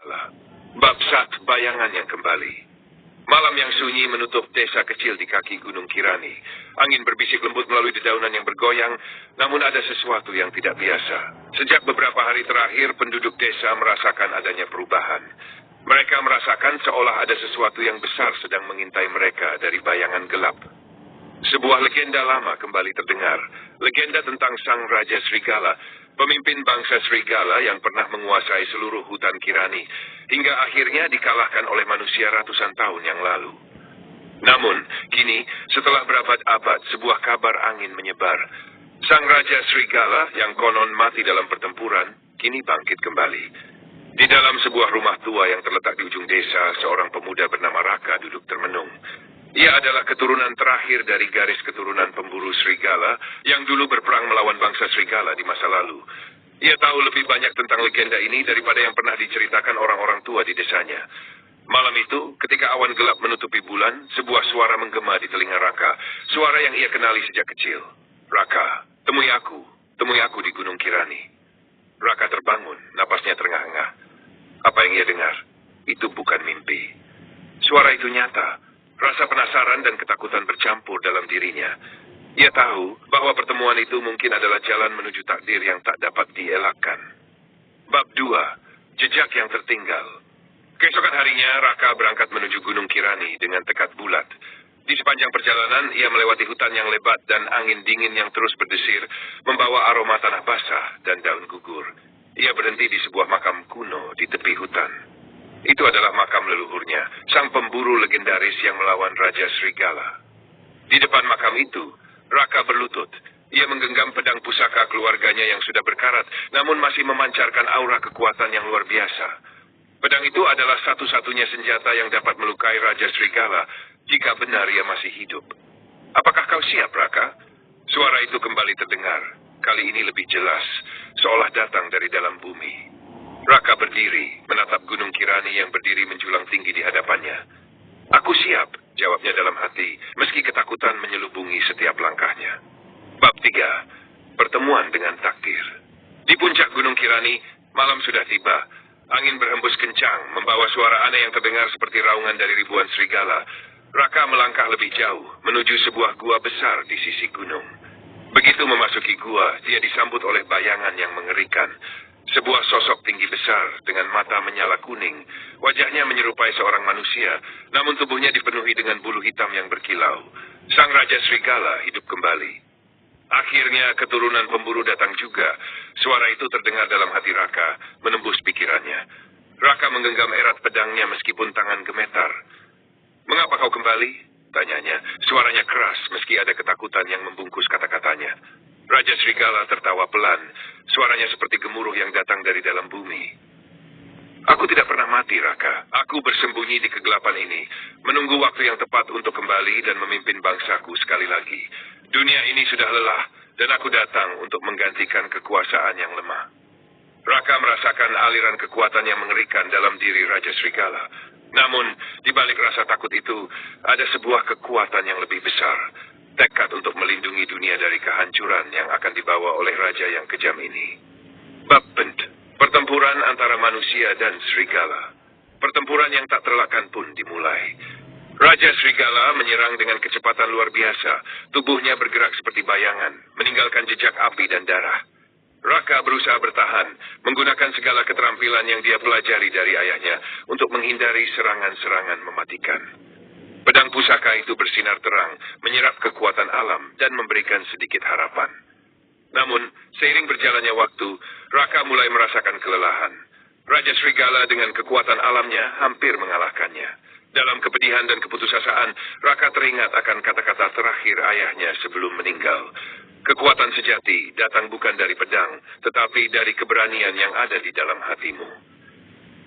Bab 1, bayangan yang kembali. Malam yang sunyi menutup desa kecil di kaki Gunung Kirani. Angin berbisik lembut melalui dedaunan yang bergoyang, namun ada sesuatu yang tidak biasa. Sejak beberapa hari terakhir, penduduk desa merasakan adanya perubahan. Mereka merasakan seolah ada sesuatu yang besar sedang mengintai mereka dari bayangan gelap. Sebuah legenda lama kembali terdengar. Legenda tentang Sang Raja Srigala, pemimpin bangsa Srigala yang pernah menguasai seluruh hutan Kirani, hingga akhirnya dikalahkan oleh manusia ratusan tahun yang lalu. Namun, kini, setelah berabad-abad, sebuah kabar angin menyebar. Sang Raja Srigala yang konon mati dalam pertempuran, kini bangkit kembali. Di dalam sebuah rumah tua yang terletak di ujung desa, seorang pemuda bernama Raka duduk termenung. Ia adalah keturunan terakhir dari garis keturunan pemburu Srigala yang dulu berperang melawan bangsa Srigala di masa lalu. Ia tahu lebih banyak tentang legenda ini daripada yang pernah diceritakan orang-orang tua di desanya. Malam itu, ketika awan gelap menutupi bulan, sebuah suara menggema di telinga Raka. Suara yang ia kenali sejak kecil. Raka, temui aku di Gunung Kirani. Raka terbangun, napasnya terengah-engah. Apa yang ia dengar? Itu bukan mimpi. Suara itu nyata. Rasa penasaran dan ketakutan bercampur dalam dirinya. Ia tahu bahwa pertemuan itu mungkin adalah jalan menuju takdir yang tak dapat dielakkan. Bab 2, Jejak yang Tertinggal. Keesokan harinya, Raka berangkat menuju Gunung Kirani dengan tekad bulat. Di sepanjang perjalanan, ia melewati hutan yang lebat dan angin dingin yang terus berdesir, membawa aroma tanah basah dan daun gugur. Ia berhenti di sebuah makam kuno di tepi hutan. Itu adalah makam leluhurnya, sang pemburu legendaris yang melawan Raja Srigala. Di depan makam itu, Raka berlutut. Ia menggenggam pedang pusaka keluarganya yang sudah berkarat, namun masih memancarkan aura kekuatan yang luar biasa. Pedang itu adalah satu-satunya senjata yang dapat melukai Raja Srigala, jika benar ia masih hidup. Apakah kau siap, Raka? Suara itu kembali terdengar. Kali ini lebih jelas, seolah datang dari dalam bumi. Raka berdiri, menatap Gunung Kirani yang berdiri menjulang tinggi di hadapannya. Aku siap, jawabnya dalam hati, meski ketakutan menyelubungi setiap langkahnya. Bab 3, Pertemuan dengan Takdir. Di puncak Gunung Kirani, malam sudah tiba. Angin berhembus kencang, membawa suara aneh yang terdengar seperti raungan dari ribuan serigala. Raka melangkah lebih jauh, menuju sebuah gua besar di sisi gunung. Begitu memasuki gua, dia disambut oleh bayangan yang mengerikan. Sebuah sosok tinggi besar dengan mata menyala kuning. Wajahnya menyerupai seorang manusia, namun tubuhnya dipenuhi dengan bulu hitam yang berkilau. Sang Raja Srigala hidup kembali. Akhirnya keturunan pemburu datang juga. Suara itu terdengar dalam hati Raka, menembus pikirannya. Raka menggenggam erat pedangnya meskipun tangan gemetar. Mengapa kau kembali? Tanyanya. Suaranya keras meski ada ketakutan yang membungkus kata-katanya. Raja Srigala tertawa pelan. Suaranya seperti gemuruh yang datang dari dalam bumi. Aku tidak pernah mati, Raka. Aku bersembunyi di kegelapan ini, menunggu waktu yang tepat untuk kembali dan memimpin bangsaku sekali lagi. Dunia ini sudah lelah, dan aku datang untuk menggantikan kekuasaan yang lemah. Raka merasakan aliran kekuatan yang mengerikan dalam diri Raja Srigala. Namun, di balik rasa takut itu, ada sebuah kekuatan yang lebih besar. Tekad untuk melindungi dunia dari kehancuran yang akan dibawa oleh raja yang kejam ini. Bab 4, Pertempuran antara manusia dan Srigala. Pertempuran yang tak terelakkan pun dimulai. Raja Srigala menyerang dengan kecepatan luar biasa. Tubuhnya bergerak seperti bayangan, meninggalkan jejak api dan darah. Raka berusaha bertahan, menggunakan segala keterampilan yang dia pelajari dari ayahnya untuk menghindari serangan-serangan mematikan. Pedang pusaka itu bersinar terang, menyerap kekuatan alam dan memberikan sedikit harapan. Namun, seiring berjalannya waktu, Raka mulai merasakan kelelahan. Raja Srigala dengan kekuatan alamnya hampir mengalahkannya. Dalam kepedihan dan keputusasaan, Raka teringat akan kata-kata terakhir ayahnya sebelum meninggal. Kekuatan sejati datang bukan dari pedang, tetapi dari keberanian yang ada di dalam hatimu.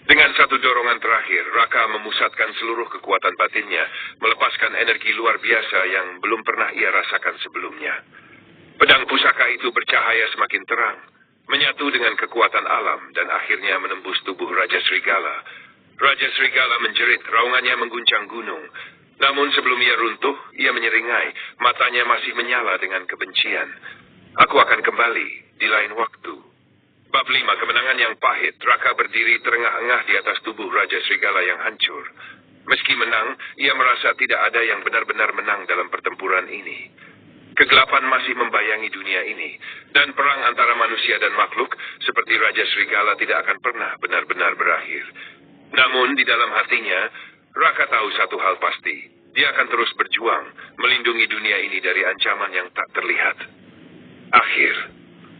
Dengan satu dorongan terakhir, Raka memusatkan seluruh kekuatan batinnya, melepaskan energi luar biasa yang belum pernah ia rasakan sebelumnya. Pedang pusaka itu bercahaya semakin terang, menyatu dengan kekuatan alam dan akhirnya menembus tubuh Raja Srigala. Raja Srigala menjerit, raungannya mengguncang gunung. Namun sebelum ia runtuh, ia menyeringai, matanya masih menyala dengan kebencian. Aku akan kembali di lain waktu. Bab 5, kemenangan yang pahit. Raka berdiri terengah-engah di atas tubuh Raja Serigala yang hancur. Meski menang, ia merasa tidak ada yang benar-benar menang dalam pertempuran ini. Kegelapan masih membayangi dunia ini, dan perang antara manusia dan makhluk seperti Raja Serigala tidak akan pernah benar-benar berakhir. Namun di dalam hatinya, Raka tahu satu hal pasti. Dia akan terus berjuang, melindungi dunia ini dari ancaman yang tak terlihat. Akhir,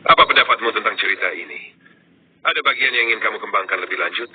apa pendapatmu tentang cerita ini? Ada bagian yang ingin kamu kembangkan lebih lanjut?